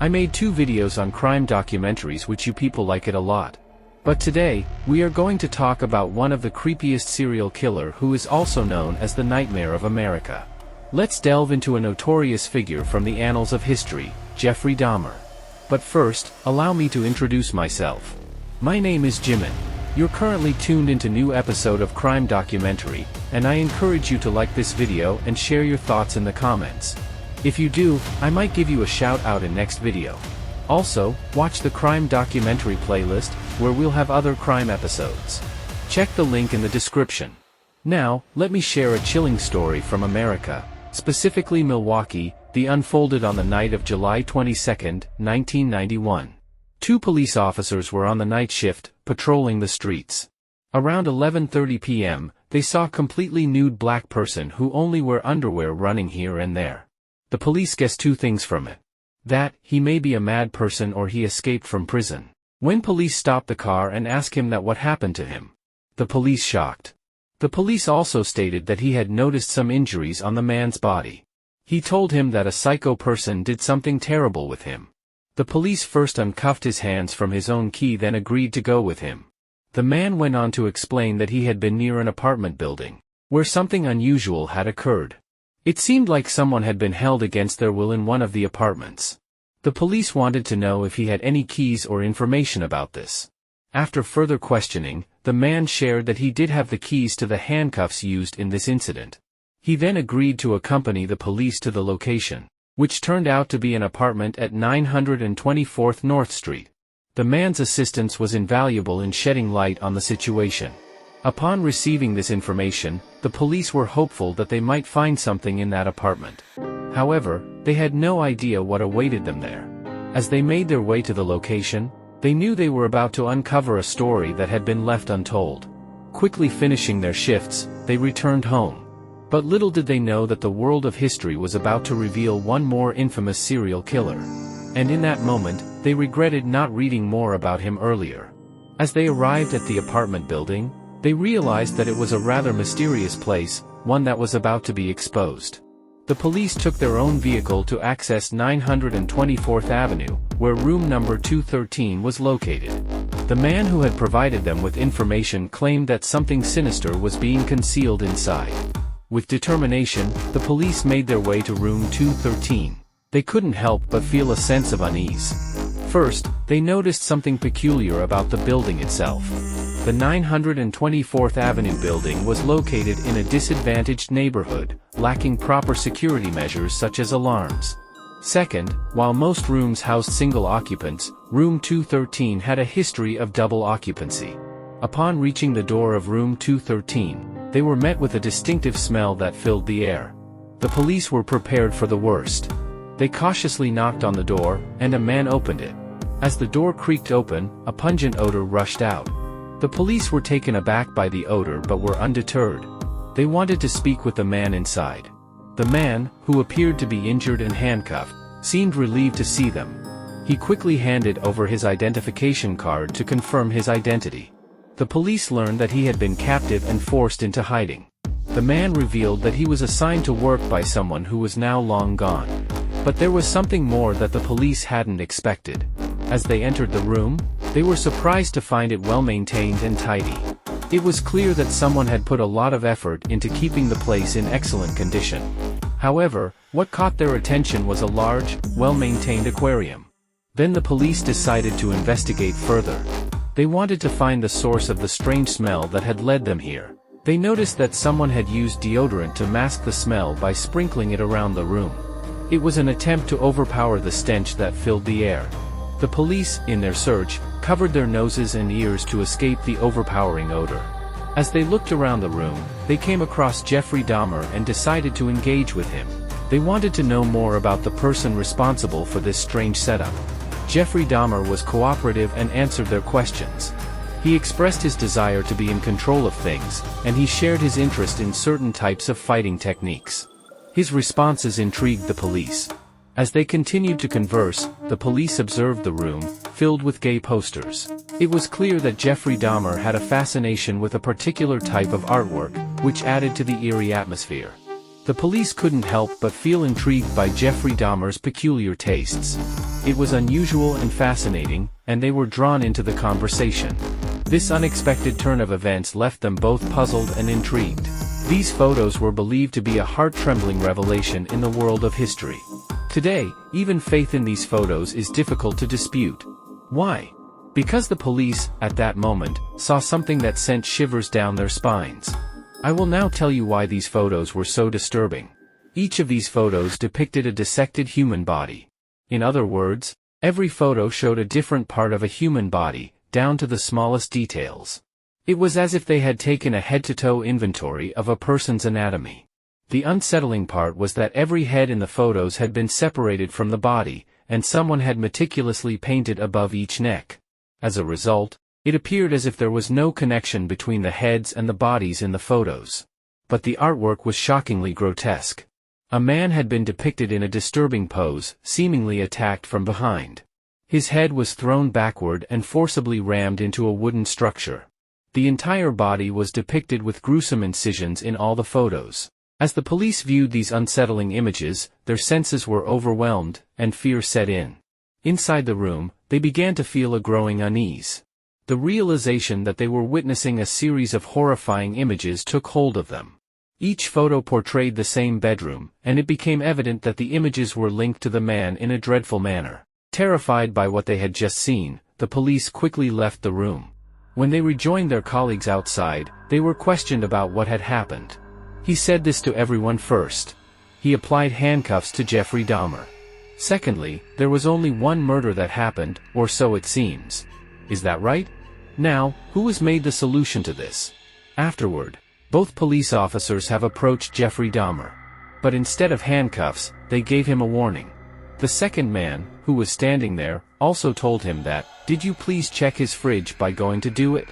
I made 2 videos on crime documentaries which you people like it a lot. But today, we are going to talk about one of the creepiest serial killer who is also known as the Nightmare of America. Let's delve into a notorious figure from the annals of history, Jeffrey Dahmer. But first, allow me to introduce myself. My name is Jimin. You're currently tuned into new episode of Crime Documentary, and I encourage you to like this video and share your thoughts in the comments. If you do, I might give you a shout out in next video. Also, watch the Crime Documentary playlist, where we'll have other crime episodes. Check the link in the description. Now, let me share a chilling story from America, specifically Milwaukee, that unfolded on the night of July 22, 1991. 2 police officers were on the night shift, patrolling the streets. Around 11:30 p.m., they saw a completely nude black person who only wear underwear running here and there. The police guessed 2 things from it. That, he may be a mad person or he escaped from prison. When police stopped the car and asked him that what happened to him. The police shocked. The police also stated that he had noticed some injuries on the man's body. He told him that a psycho person did something terrible with him. The police first uncuffed his hands from his own key, then agreed to go with him. The man went on to explain that he had been near an apartment building, where something unusual had occurred. It seemed like someone had been held against their will in one of the apartments. The police wanted to know if he had any keys or information about this. After further questioning, the man shared that he did have the keys to the handcuffs used in this incident. He then agreed to accompany the police to the location, which turned out to be an apartment at 924th North Street. The man's assistance was invaluable in shedding light on the situation. Upon receiving this information, the police were hopeful that they might find something in that apartment. However, they had no idea what awaited them there. As they made their way to the location, they knew they were about to uncover a story that had been left untold. Quickly finishing their shifts, they returned home. But little did they know that the world of history was about to reveal one more infamous serial killer. And in that moment, they regretted not reading more about him earlier. As they arrived at the apartment building, they realized that it was a rather mysterious place, one that was about to be exposed. The police took their own vehicle to access 924th Avenue, where room number 213 was located. The man who had provided them with information claimed that something sinister was being concealed inside. With determination, the police made their way to room 213. They couldn't help but feel a sense of unease. First, they noticed something peculiar about the building itself. The 924th Avenue building was located in a disadvantaged neighborhood, lacking proper security measures such as alarms. Second, while most rooms housed single occupants, room 213 had a history of double occupancy. Upon reaching the door of room 213, they were met with a distinctive smell that filled the air. The police were prepared for the worst. They cautiously knocked on the door, and a man opened it. As the door creaked open, a pungent odor rushed out. The police were taken aback by the odor but were undeterred. They wanted to speak with the man inside. The man, who appeared to be injured and handcuffed, seemed relieved to see them. He quickly handed over his identification card to confirm his identity. The police learned that he had been captive and forced into hiding. The man revealed that he was assigned to work by someone who was now long gone. But there was something more that the police hadn't expected. As they entered the room, they were surprised to find it well maintained and tidy. It was clear that someone had put a lot of effort into keeping the place in excellent condition. However, what caught their attention was a large, well-maintained aquarium. Then the police decided to investigate further. They wanted to find the source of the strange smell that had led them here. They noticed that someone had used deodorant to mask the smell by sprinkling it around the room. It was an attempt to overpower the stench that filled the air. The police, in their search, covered their noses and ears to escape the overpowering odor. As they looked around the room, they came across Jeffrey Dahmer and decided to engage with him. They wanted to know more about the person responsible for this strange setup. Jeffrey Dahmer was cooperative and answered their questions. He expressed his desire to be in control of things, and he shared his interest in certain types of fighting techniques. His responses intrigued the police. As they continued to converse, the police observed the room, filled with gay posters. It was clear that Jeffrey Dahmer had a fascination with a particular type of artwork, which added to the eerie atmosphere. The police couldn't help but feel intrigued by Jeffrey Dahmer's peculiar tastes. It was unusual and fascinating, and they were drawn into the conversation. This unexpected turn of events left them both puzzled and intrigued. These photos were believed to be a heart-trembling revelation in the world of history. Today, even faith in these photos is difficult to dispute. Why? Because the police, at that moment, saw something that sent shivers down their spines. I will now tell you why these photos were so disturbing. Each of these photos depicted a dissected human body. In other words, every photo showed a different part of a human body, down to the smallest details. It was as if they had taken a head-to-toe inventory of a person's anatomy. The unsettling part was that every head in the photos had been separated from the body, and someone had meticulously painted above each neck. As a result, it appeared as if there was no connection between the heads and the bodies in the photos. But the artwork was shockingly grotesque. A man had been depicted in a disturbing pose, seemingly attacked from behind. His head was thrown backward and forcibly rammed into a wooden structure. The entire body was depicted with gruesome incisions in all the photos. As the police viewed these unsettling images, their senses were overwhelmed, and fear set in. Inside the room, they began to feel a growing unease. The realization that they were witnessing a series of horrifying images took hold of them. Each photo portrayed the same bedroom, and it became evident that the images were linked to the man in a dreadful manner. Terrified by what they had just seen, the police quickly left the room. When they rejoined their colleagues outside, they were questioned about what had happened. He said this to everyone first. He applied handcuffs to Jeffrey Dahmer. Secondly, there was only one murder that happened, or so it seems. Is that right? Now, who has made the solution to this? Afterward, both police officers have approached Jeffrey Dahmer. But instead of handcuffs, they gave him a warning. The second man, who was standing there, also told him that, "Did you please check his fridge by going to do it?"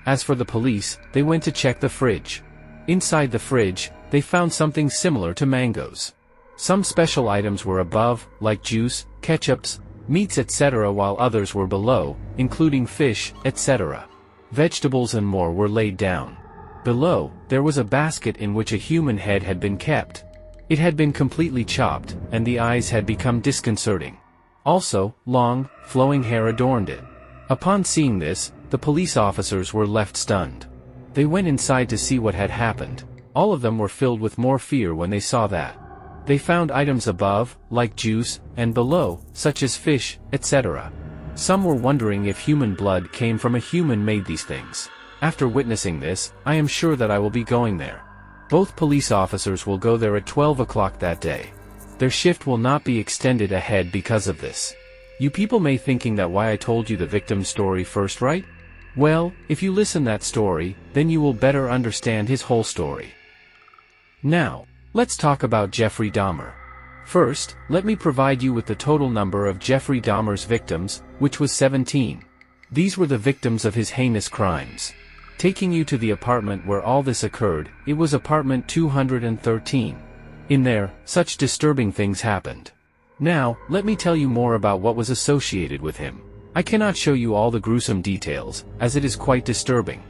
As for the police, they went to check the fridge. Inside the fridge, they found something similar to mangoes. Some special items were above, like juice, ketchups, meats etc., while others were below, including fish, etc. Vegetables and more were laid down. Below, there was a basket in which a human head had been kept. It had been completely chopped, and the eyes had become disconcerting. Also, long, flowing hair adorned it. Upon seeing this, the police officers were left stunned. They went inside to see what had happened. All of them were filled with more fear when they saw that. They found items above, like juice, and below, such as fish, etc. Some were wondering if human blood came from a human made these things. After witnessing this, I am sure that I will be going there. Both police officers will go there at 12 o'clock that day. Their shift will not be extended ahead because of this. You people may thinking that why I told you the victim's story first, right? Well, if you listen that story, then you will better understand his whole story. Now, let's talk about Jeffrey Dahmer. First, let me provide you with the total number of Jeffrey Dahmer's victims, which was 17. These were the victims of his heinous crimes. Taking you to the apartment where all this occurred, it was apartment 213. In there, such disturbing things happened. Now, let me tell you more about what was associated with him. I cannot show you all the gruesome details, as it is quite disturbing.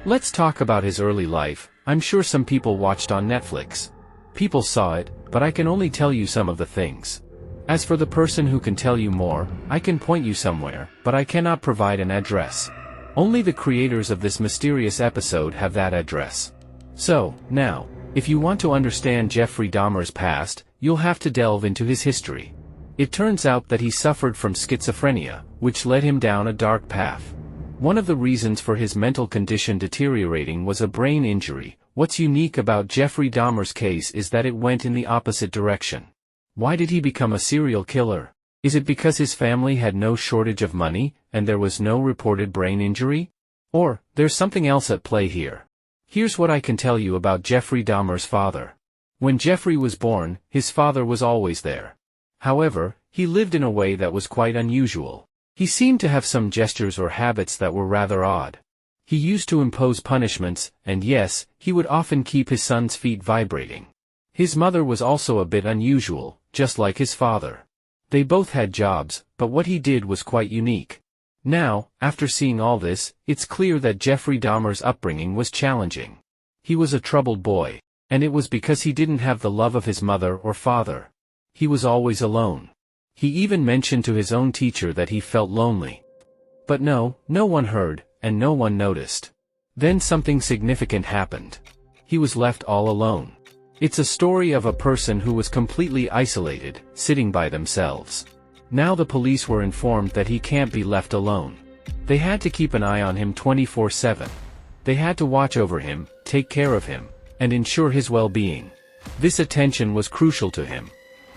Let's talk about his early life. I'm sure some people watched on Netflix. People saw it, but I can only tell you some of the things. As for the person who can tell you more, I can point you somewhere, but I cannot provide an address. Only the creators of this mysterious episode have that address. So, now, if you want to understand Jeffrey Dahmer's past, you'll have to delve into his history. It turns out that he suffered from schizophrenia, which led him down a dark path. One of the reasons for his mental condition deteriorating was a brain injury. What's unique about Jeffrey Dahmer's case is that it went in the opposite direction. Why did he become a serial killer? Is it because his family had no shortage of money, and there was no reported brain injury? Or, there's something else at play here. Here's what I can tell you about Jeffrey Dahmer's father. When Jeffrey was born, his father was always there. However, he lived in a way that was quite unusual. He seemed to have some gestures or habits that were rather odd. He used to impose punishments, and yes, he would often keep his son's feet vibrating. His mother was also a bit unusual, just like his father. They both had jobs, but what he did was quite unique. Now, after seeing all this, it's clear that Jeffrey Dahmer's upbringing was challenging. He was a troubled boy, and it was because he didn't have the love of his mother or father. He was always alone. He even mentioned to his own teacher that he felt lonely. But no one heard, and no one noticed. Then something significant happened. He was left all alone. It's a story of a person who was completely isolated, sitting by themselves. Now the police were informed that he can't be left alone. They had to keep an eye on him 24/7. They had to watch over him, take care of him, and ensure his well-being. This attention was crucial to him.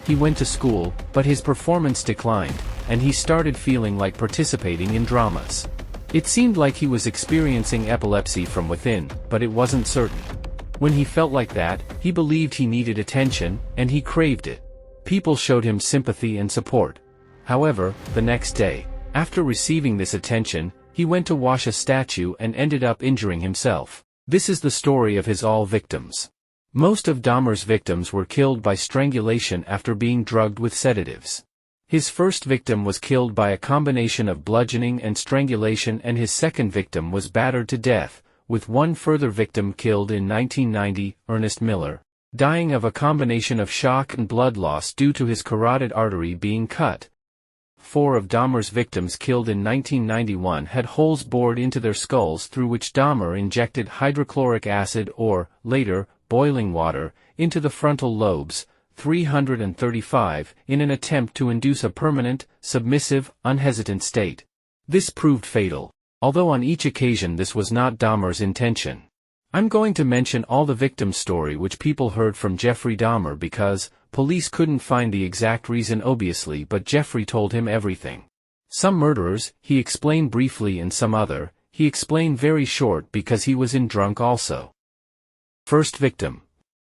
He went to school, but his performance declined, and he started feeling like participating in dramas. It seemed like he was experiencing epilepsy from within, but it wasn't certain. When he felt like that, he believed he needed attention, and he craved it. People showed him sympathy and support. However, the next day, after receiving this attention, he went to wash a statue and ended up injuring himself. This is the story of his all victims. Most of Dahmer's victims were killed by strangulation after being drugged with sedatives. His first victim was killed by a combination of bludgeoning and strangulation, and his second victim was battered to death, with one further victim killed in 1990, Ernest Miller, dying of a combination of shock and blood loss due to his carotid artery being cut. 4 of Dahmer's victims killed in 1991 had holes bored into their skulls through which Dahmer injected hydrochloric acid or, later, boiling water, into the frontal lobes, 335, in an attempt to induce a permanent, submissive, unhesitant state. This proved fatal, although on each occasion this was not Dahmer's intention. I'm going to mention all the victims' story which people heard from Jeffrey Dahmer because police couldn't find the exact reason obviously, but Jeffrey told him everything. Some murderers, he explained briefly, and some other, he explained very short because he was in drunk also. First victim.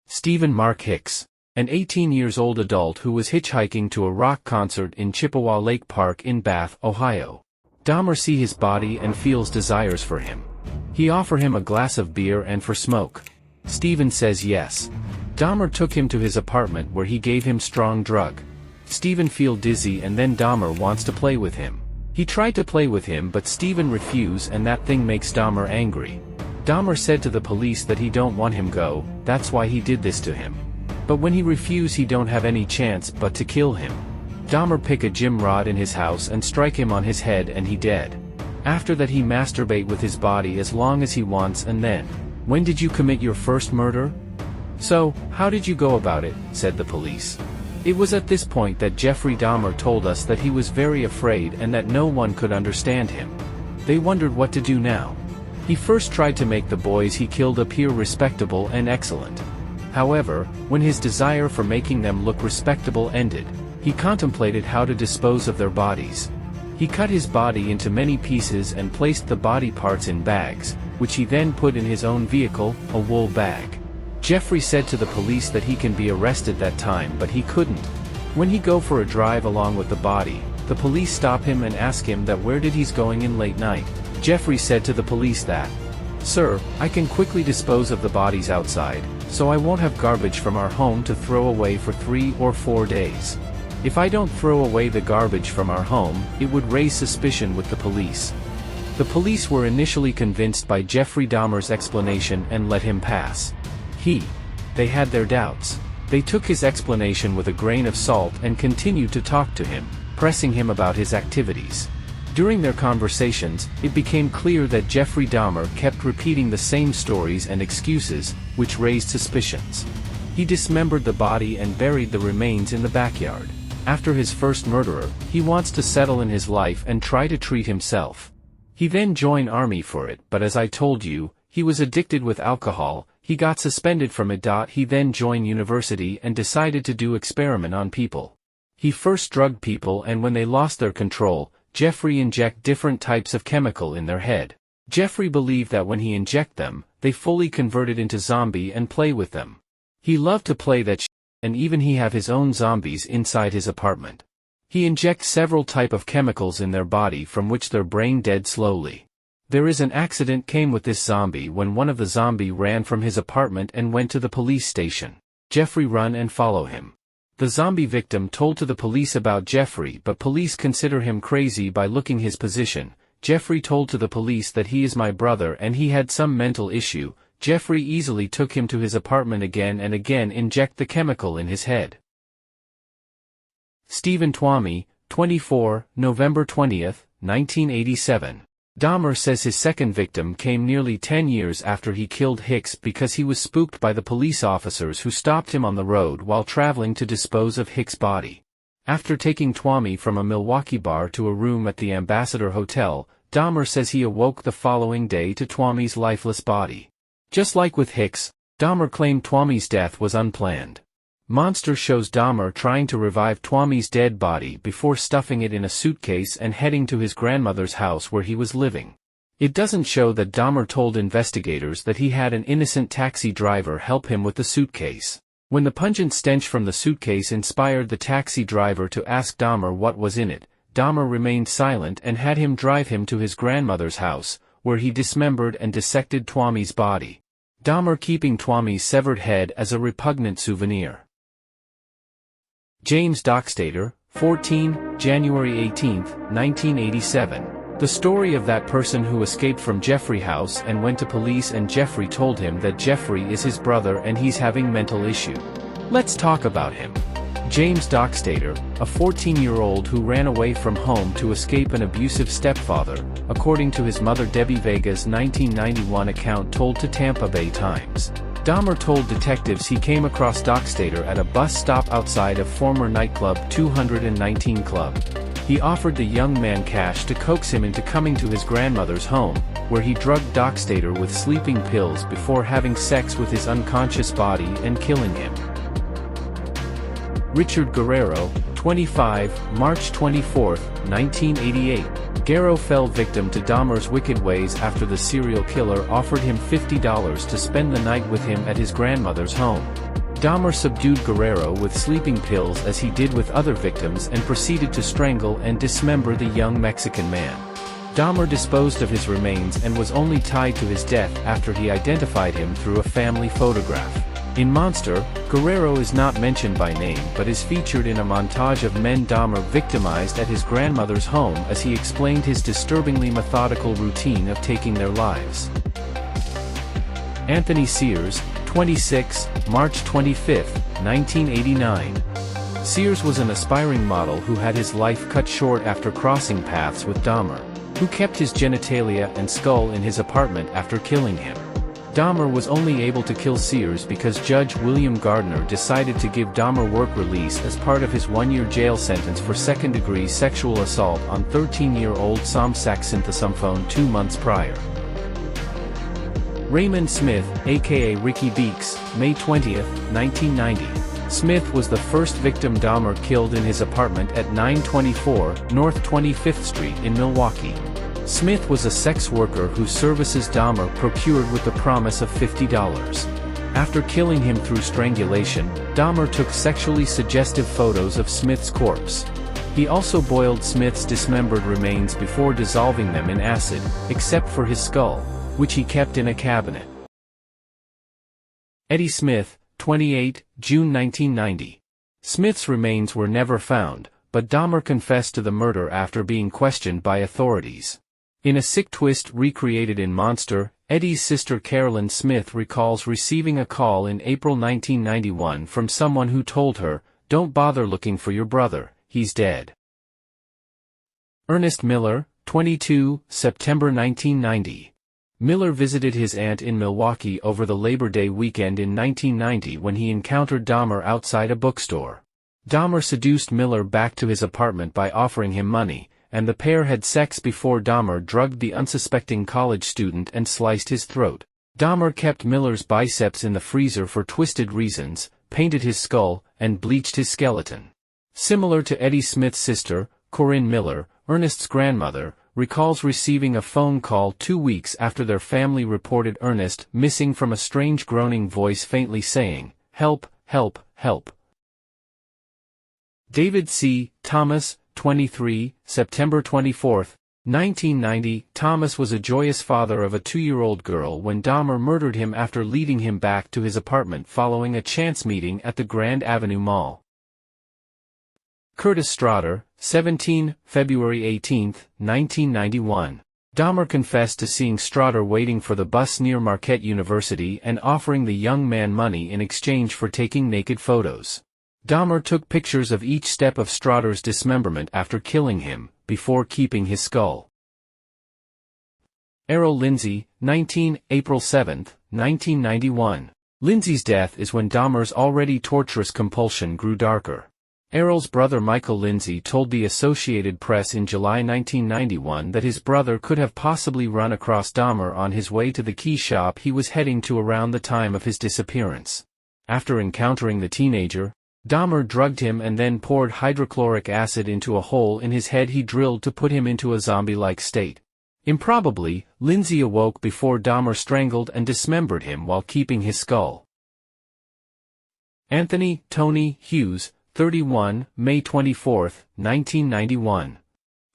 Stephen Mark Hicks, an 18-year-old adult who was hitchhiking to a rock concert in Chippewa Lake Park in Bath, Ohio. Dahmer sees his body and feels desires for him. He offers him a glass of beer and for smoke. Stephen says yes. Dahmer took him to his apartment where he gave him strong drug. Stephen feels dizzy and then Dahmer wants to play with him. He tried to play with him but Stephen refused, and that thing makes Dahmer angry. Dahmer said to the police that he don't want him go, that's why he did this to him. But when he refused he don't have any chance but to kill him. Dahmer pick a gym rod in his house and strike him on his head and he dead. After that he masturbate with his body as long as he wants, and then, when did you commit your first murder? So, how did you go about it, said the police. It was at this point that Jeffrey Dahmer told us that he was very afraid and that no one could understand him. They wondered what to do now. He first tried to make the boys he killed appear respectable and excellent. However, when his desire for making them look respectable ended, he contemplated how to dispose of their bodies. He cut his body into many pieces and placed the body parts in bags, which he then put in his own vehicle, a wool bag. Jeffrey said to the police that he can be arrested that time, but he couldn't. When he go for a drive along with the body, the police stop him and ask him that where did he's going in late night. Jeffrey said to the police that, "Sir, I can quickly dispose of the bodies outside, so I won't have garbage from our home to throw away for 3 or 4 days. If I don't throw away the garbage from our home, it would raise suspicion with the police." The police were initially convinced by Jeffrey Dahmer's explanation and let him pass. They had their doubts. They took his explanation with a grain of salt and continued to talk to him, pressing him about his activities. During their conversations, it became clear that Jeffrey Dahmer kept repeating the same stories and excuses, which raised suspicions. He dismembered the body and buried the remains in the backyard. After his first murderer, he wants to settle in his life and try to treat himself. He then joined army for it, but as I told you, he was addicted with alcohol. He got suspended from it. He then joined university and decided to do experiment on people. He first drugged people, and when they lost their control, Jeffrey inject different types of chemical in their head. Jeffrey believed that when he inject them, they fully converted into zombie and play with them. He loved to play that and even he have his own zombies inside his apartment. He injects several type of chemicals in their body from which their brain dead slowly. There is an accident came with this zombie when one of the zombie ran from his apartment and went to the police station. Jeffrey run and follow him. The zombie victim told to the police about Jeffrey, but police consider him crazy by looking his position. Jeffrey told to the police that he is my brother and he had some mental issue. Jeffrey easily took him to his apartment again and again inject the chemical in his head. Stephen Twomey, 24, November 20, 1987. Dahmer says his second victim came nearly 10 years after he killed Hicks because he was spooked by the police officers who stopped him on the road while traveling to dispose of Hicks' body. After taking Twomey from a Milwaukee bar to a room at the Ambassador Hotel, Dahmer says he awoke the following day to Twomey's lifeless body. Just like with Hicks, Dahmer claimed Twomey's death was unplanned. Monster shows Dahmer trying to revive Twomey's dead body before stuffing it in a suitcase and heading to his grandmother's house where he was living. It doesn't show that Dahmer told investigators that he had an innocent taxi driver help him with the suitcase. When the pungent stench from the suitcase inspired the taxi driver to ask Dahmer what was in it, Dahmer remained silent and had him drive him to his grandmother's house, where he dismembered and dissected Twomey's body. Dahmer keeping Twomey's severed head as a repugnant souvenir. James Dockstader, 14, January 18, 1987. The story of that person who escaped from Jeffrey House and went to police and Jeffrey told him that Jeffrey is his brother and he's having mental issue. Let's talk about him. James Dockstader, a 14-year-old who ran away from home to escape an abusive stepfather, according to his mother Debbie Vega's 1991 account told to Tampa Bay Times. Dahmer told detectives he came across Dockstader at a bus stop outside of former nightclub 219 Club. He offered the young man cash to coax him into coming to his grandmother's home, where he drugged Dockstader with sleeping pills before having sex with his unconscious body and killing him. Richard Guerrero, 25, March 24, 1988. Guerrero fell victim to Dahmer's wicked ways after the serial killer offered him $50 to spend the night with him at his grandmother's home. Dahmer subdued Guerrero with sleeping pills as he did with other victims and proceeded to strangle and dismember the young Mexican man. Dahmer disposed of his remains and was only tied to his death after he identified him through a family photograph. In Monster, Guerrero is not mentioned by name but is featured in a montage of men Dahmer victimized at his grandmother's home as he explained his disturbingly methodical routine of taking their lives. Anthony Sears, 26, March 25, 1989. Sears was an aspiring model who had his life cut short after crossing paths with Dahmer, who kept his genitalia and skull in his apartment after killing him. Dahmer was only able to kill Sears because Judge William Gardner decided to give Dahmer work release as part of his one-year jail sentence for second-degree sexual assault on 13-year-old Somsak Synthesophone 2 months prior. Raymond Smith, aka Ricky Beeks, May 20, 1990. Smith was the first victim Dahmer killed in his apartment at 924 North 25th Street in Milwaukee. Smith was a sex worker whose services Dahmer procured with the promise of $50. After killing him through strangulation, Dahmer took sexually suggestive photos of Smith's corpse. He also boiled Smith's dismembered remains before dissolving them in acid, except for his skull, which he kept in a cabinet. Eddie Smith, 28, June 1990. Smith's remains were never found, but Dahmer confessed to the murder after being questioned by authorities. In a sick twist recreated in Monster, Eddie's sister Carolyn Smith recalls receiving a call in April 1991 from someone who told her, "Don't bother looking for your brother, he's dead." Ernest Miller, 22, September 1990. Miller visited his aunt in Milwaukee over the Labor Day weekend in 1990 when he encountered Dahmer outside a bookstore. Dahmer seduced Miller back to his apartment by offering him money, and the pair had sex before Dahmer drugged the unsuspecting college student and sliced his throat. Dahmer kept Miller's biceps in the freezer for twisted reasons, painted his skull, and bleached his skeleton. Similar to Eddie Smith's sister, Corinne Miller, Ernest's grandmother, recalls receiving a phone call 2 weeks after their family reported Ernest missing from a strange groaning voice faintly saying, "Help, help, help." David C. Thomas, 23, September 24, 1990. Thomas was a joyous father of a 2-year-old girl when Dahmer murdered him after leading him back to his apartment following a chance meeting at the Grand Avenue Mall. Curtis Strader, 17, February 18, 1991. Dahmer confessed to seeing Strader waiting for the bus near Marquette University and offering the young man money in exchange for taking naked photos. Dahmer took pictures of each step of Strotter's dismemberment after killing him, before keeping his skull. Errol Lindsay, 19, April 7, 1991. Lindsay's death is when Dahmer's already torturous compulsion grew darker. Errol's brother Michael Lindsay told the Associated Press in July 1991 that his brother could have possibly run across Dahmer on his way to the key shop he was heading to around the time of his disappearance. After encountering the teenager, Dahmer drugged him and then poured hydrochloric acid into a hole in his head he drilled to put him into a zombie-like state. Improbably, Lindsay awoke before Dahmer strangled and dismembered him while keeping his skull. Anthony Tony Hughes, 31, May 24, 1991.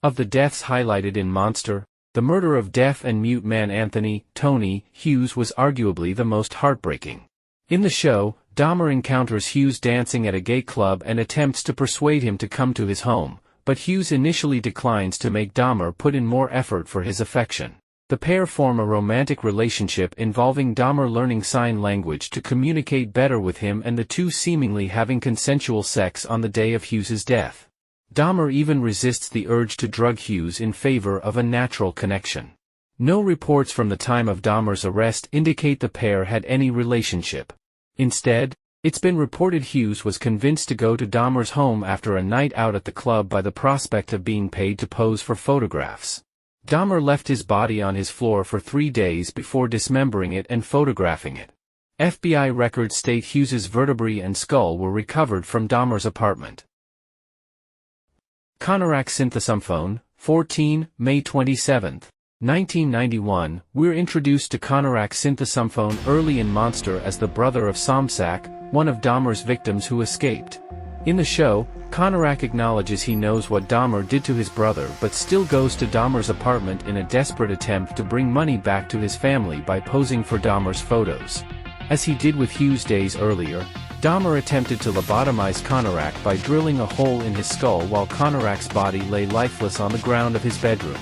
Of the deaths highlighted in Monster, the murder of deaf and mute man Anthony Tony Hughes was arguably the most heartbreaking. In the show, Dahmer encounters Hughes dancing at a gay club and attempts to persuade him to come to his home, but Hughes initially declines to make Dahmer put in more effort for his affection. The pair form a romantic relationship involving Dahmer learning sign language to communicate better with him and the two seemingly having consensual sex on the day of Hughes's death. Dahmer even resists the urge to drug Hughes in favor of a natural connection. No reports from the time of Dahmer's arrest indicate the pair had any relationship. Instead, it's been reported Hughes was convinced to go to Dahmer's home after a night out at the club by the prospect of being paid to pose for photographs. Dahmer left his body on his floor for 3 days before dismembering it and photographing it. FBI records state Hughes's vertebrae and skull were recovered from Dahmer's apartment. Konarak Synthesumphone, 14, May 27, 1991. We're introduced to Konarak Synthesumphone early in Monster as the brother of Somsak, one of Dahmer's victims who escaped. In the show, Konarak acknowledges he knows what Dahmer did to his brother but still goes to Dahmer's apartment in a desperate attempt to bring money back to his family by posing for Dahmer's photos. As he did with Hughes days earlier, Dahmer attempted to lobotomize Konarak by drilling a hole in his skull while Konarak's body lay lifeless on the ground of his bedroom.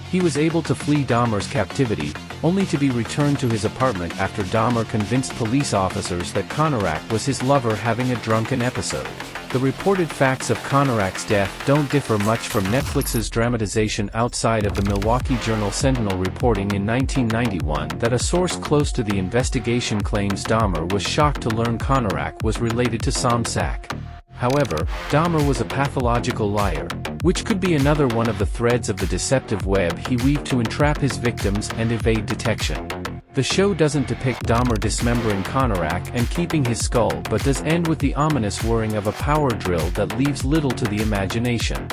He was able to flee Dahmer's captivity, only to be returned to his apartment after Dahmer convinced police officers that Konarak was his lover having a drunken episode. The reported facts of Konarak's death don't differ much from Netflix's dramatization outside of the Milwaukee Journal Sentinel reporting in 1991 that a source close to the investigation claims Dahmer was shocked to learn Konarak was related to Somsak. However, Dahmer was a pathological liar, which could be another one of the threads of the deceptive web he weaved to entrap his victims and evade detection. The show doesn't depict Dahmer dismembering Konarak and keeping his skull but does end with the ominous whirring of a power drill that leaves little to the imagination.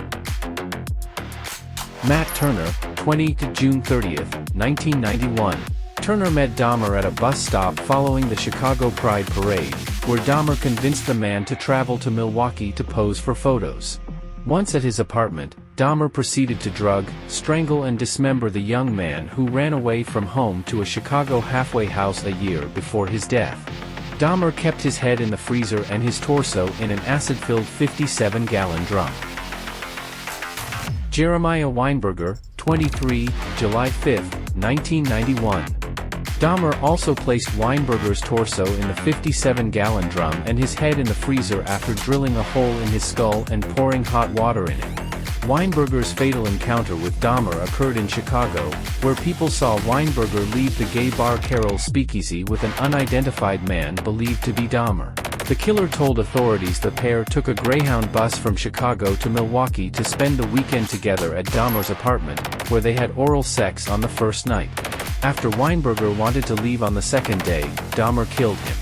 Matt Turner, 20 to June 30, 1991. Turner met Dahmer at a bus stop following the Chicago Pride Parade, where Dahmer convinced the man to travel to Milwaukee to pose for photos. Once at his apartment, Dahmer proceeded to drug, strangle and dismember the young man who ran away from home to a Chicago halfway house a year before his death. Dahmer kept his head in the freezer and his torso in an acid-filled 57-gallon drum. Jeremiah Weinberger, 23, July 5, 1991. Dahmer also placed Weinberger's torso in the 57-gallon drum and his head in the freezer after drilling a hole in his skull and pouring hot water in it. Weinberger's fatal encounter with Dahmer occurred in Chicago, where people saw Weinberger leave the gay bar Carol's Speakeasy with an unidentified man believed to be Dahmer. The killer told authorities the pair took a Greyhound bus from Chicago to Milwaukee to spend the weekend together at Dahmer's apartment, where they had oral sex on the first night. After Weinberger wanted to leave on the second day, Dahmer killed him.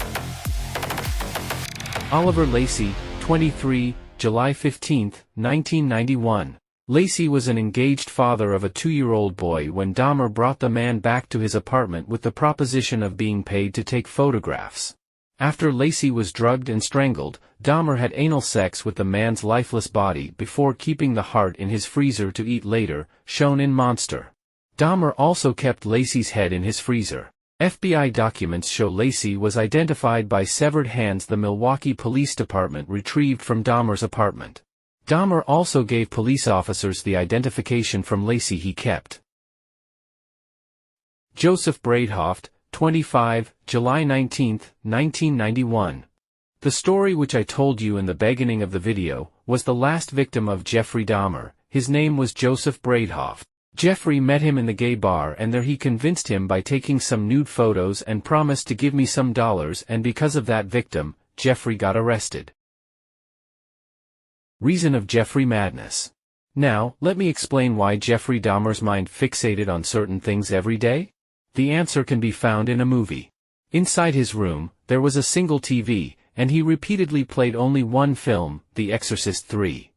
Oliver Lacey, 23, July 15, 1991. Lacey was an engaged father of a 2-year-old boy when Dahmer brought the man back to his apartment with the proposition of being paid to take photographs. After Lacey was drugged and strangled, Dahmer had anal sex with the man's lifeless body before keeping the heart in his freezer to eat later, shown in Monster. Dahmer also kept Lacey's head in his freezer. FBI documents show Lacey was identified by severed hands the Milwaukee Police Department retrieved from Dahmer's apartment. Dahmer also gave police officers the identification from Lacey he kept. Joseph Braidhoft, 25, July 19, 1991. The story which I told you in the beginning of the video was the last victim of Jeffrey Dahmer. His name was Joseph Bradehoff. Jeffrey met him in the gay bar, and there he convinced him by taking some nude photos and promised to give me some dollars, and because of that victim, Jeffrey got arrested. Reason of Jeffrey madness. Now, let me explain why Jeffrey Dahmer's mind fixated on certain things every day. The answer can be found in a movie. Inside his room, there was a single TV, and he repeatedly played only one film, The Exorcist III.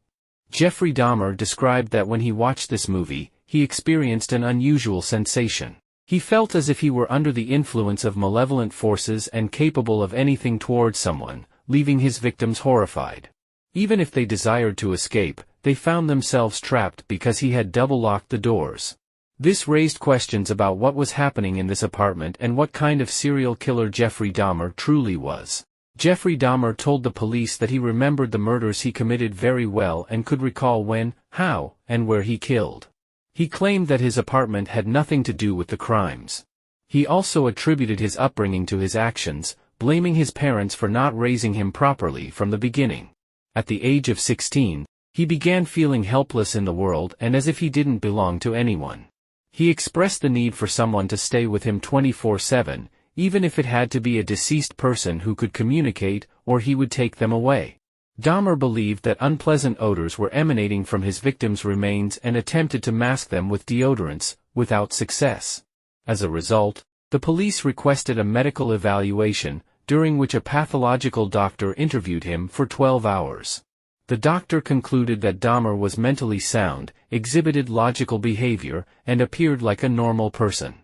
Jeffrey Dahmer described that when he watched this movie, he experienced an unusual sensation. He felt as if he were under the influence of malevolent forces and capable of anything towards someone, leaving his victims horrified. Even if they desired to escape, they found themselves trapped because he had double-locked the doors. This raised questions about what was happening in this apartment and what kind of serial killer Jeffrey Dahmer truly was. Jeffrey Dahmer told the police that he remembered the murders he committed very well and could recall when, how, and where he killed. He claimed that his apartment had nothing to do with the crimes. He also attributed his upbringing to his actions, blaming his parents for not raising him properly from the beginning. At the age of 16, he began feeling helpless in the world and as if he didn't belong to anyone. He expressed the need for someone to stay with him 24/7, even if it had to be a deceased person who could communicate, or he would take them away. Dahmer believed that unpleasant odors were emanating from his victims' remains and attempted to mask them with deodorants, without success. As a result, the police requested a medical evaluation, during which a pathological doctor interviewed him for 12 hours. The doctor concluded that Dahmer was mentally sound, exhibited logical behavior, and appeared like a normal person.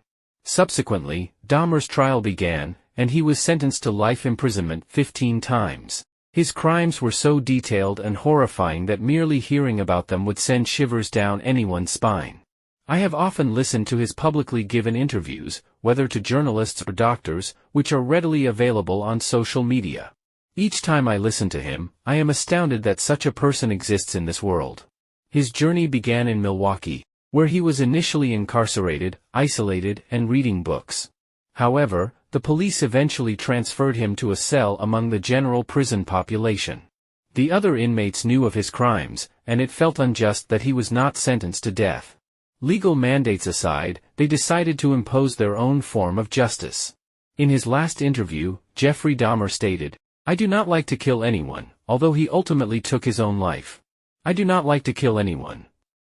Subsequently, Dahmer's trial began, and he was sentenced to life imprisonment 15 times. His crimes were so detailed and horrifying that merely hearing about them would send shivers down anyone's spine. I have often listened to his publicly given interviews, whether to journalists or doctors, which are readily available on social media. Each time I listen to him, I am astounded that such a person exists in this world. His journey began in Milwaukee, where he was initially incarcerated, isolated, and reading books. However, the police eventually transferred him to a cell among the general prison population. The other inmates knew of his crimes, and it felt unjust that he was not sentenced to death. Legal mandates aside, they decided to impose their own form of justice. In his last interview, Jeffrey Dahmer stated, "I do not like to kill anyone, although he ultimately took his own life. I do not like to kill anyone."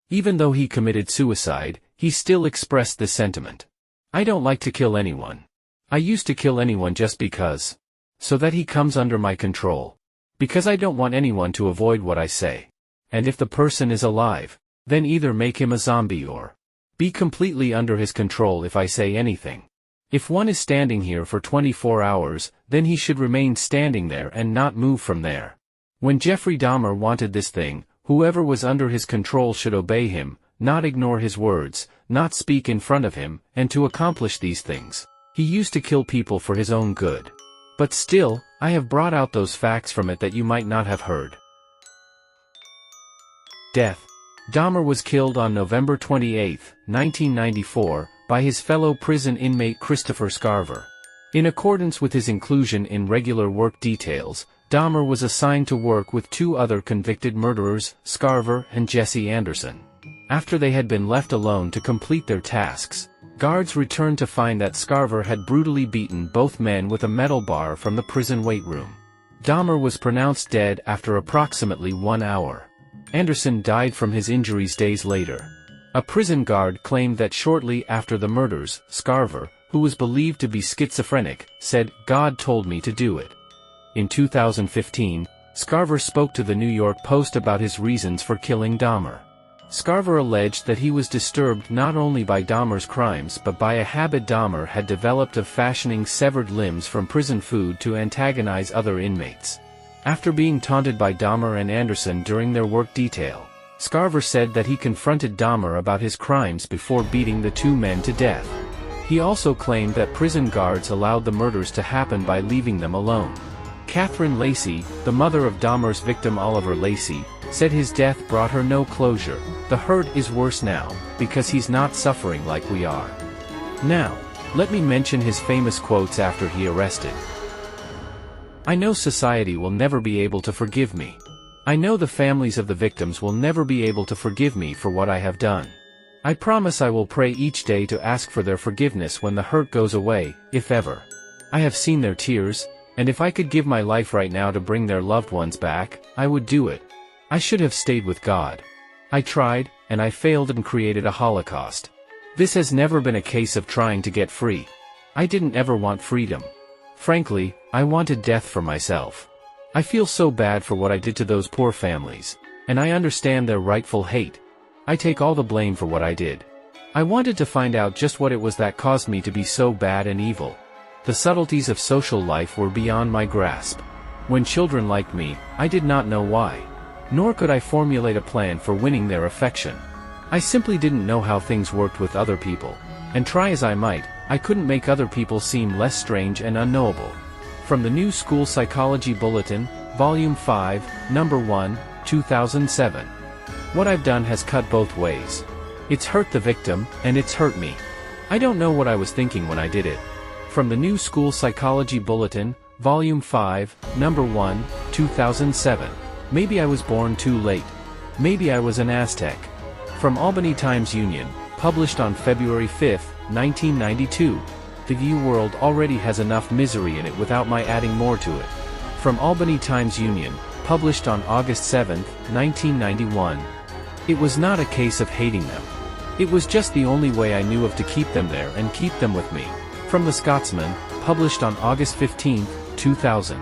Even though he committed suicide, he still expressed this sentiment. "I don't like to kill anyone. I used to kill anyone just because. So that he comes under my control. Because I don't want anyone to avoid what I say. And if the person is alive, then either make him a zombie or be completely under his control if I say anything. If one is standing here for 24 hours, then he should remain standing there and not move from there. When Jeffrey Dahmer wanted this thing, whoever was under his control should obey him, not ignore his words, not speak in front of him, and to accomplish these things, he used to kill people for his own good. But still, I have brought out those facts from it that you might not have heard." Death. Dahmer was killed on November 28, 1994, by his fellow prison inmate Christopher Scarver. In accordance with his inclusion in regular work details, Dahmer was assigned to work with two other convicted murderers, Scarver and Jesse Anderson. After they had been left alone to complete their tasks, guards returned to find that Scarver had brutally beaten both men with a metal bar from the prison weight room. Dahmer was pronounced dead after approximately 1 hour. Anderson died from his injuries days later. A prison guard claimed that shortly after the murders, Scarver, who was believed to be schizophrenic, said, "God told me to do it." In 2015, Scarver spoke to the New York Post about his reasons for killing Dahmer. Scarver alleged that he was disturbed not only by Dahmer's crimes but by a habit Dahmer had developed of fashioning severed limbs from prison food to antagonize other inmates. After being taunted by Dahmer and Anderson during their work detail, Scarver said that he confronted Dahmer about his crimes before beating the two men to death. He also claimed that prison guards allowed the murders to happen by leaving them alone. Catherine Lacey, the mother of Dahmer's victim Oliver Lacey, said his death brought her no closure. "The hurt is worse now, because he's not suffering like we are." Now, let me mention his famous quotes after he arrested. I know society will never be able to forgive me. I know the families of the victims will never be able to forgive me for what I have done. I promise I will pray each day to ask for their forgiveness when the hurt goes away, if ever. I have seen their tears, and if I could give my life right now to bring their loved ones back, I would do it. I should have stayed with God. I tried, and I failed and created a holocaust. This has never been a case of trying to get free. I didn't ever want freedom. Frankly, I wanted death for myself. I feel so bad for what I did to those poor families, and I understand their rightful hate. I take all the blame for what I did. I wanted to find out just what it was that caused me to be so bad and evil. The subtleties of social life were beyond my grasp. When children liked me, I did not know why. Nor could I formulate a plan for winning their affection. I simply didn't know how things worked with other people, and try as I might, I couldn't make other people seem less strange and unknowable. From the New School Psychology Bulletin, Volume 5, Number 1, 2007. What I've done has cut both ways. It's hurt the victim, and it's hurt me. I don't know what I was thinking when I did it. From the New School Psychology Bulletin, Volume 5, Number 1, 2007. Maybe I was born too late. Maybe I was an Aztec. From Albany Times-Union, published on February 5, 1992. The view world already has enough misery in it without my adding more to it. From Albany Times-Union, published on August 7, 1991. It was not a case of hating them. It was just the only way I knew of to keep them there and keep them with me. From The Scotsman, published on August 15, 2000.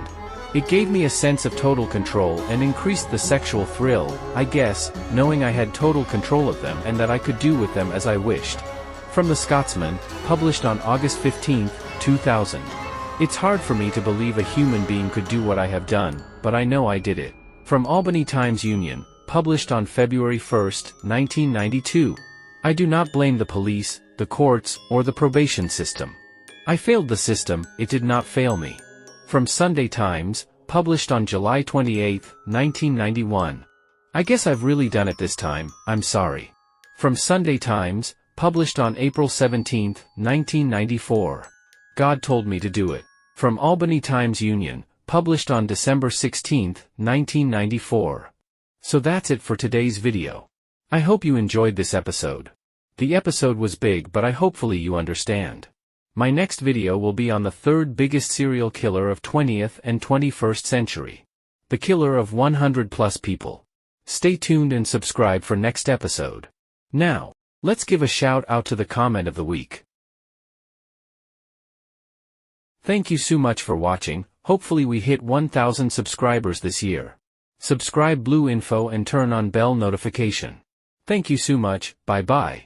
It gave me a sense of total control and increased the sexual thrill, I guess, knowing I had total control of them and that I could do with them as I wished. From The Scotsman, published on August 15, 2000. It's hard for me to believe a human being could do what I have done, but I know I did it. From Albany Times-Union, published on February 1, 1992. I do not blame the police, the courts, or the probation system. I failed the system, it did not fail me. From Sunday Times, published on July 28, 1991. I guess I've really done it this time, I'm sorry. From Sunday Times, published on April 17, 1994. God told me to do it. From Albany Times-Union, published on December 16, 1994. So that's it for today's video. I hope you enjoyed this episode. The episode was big, but hopefully you understand. My next video will be on the third biggest serial killer of 20th and 21st century. The killer of 100+ people. Stay tuned and subscribe for next episode. Now, let's give a shout out to the comment of the week. Thank you so much for watching. Hopefully we hit 1,000 subscribers this year. Subscribe blue info and turn on bell notification. Thank you so much, bye bye.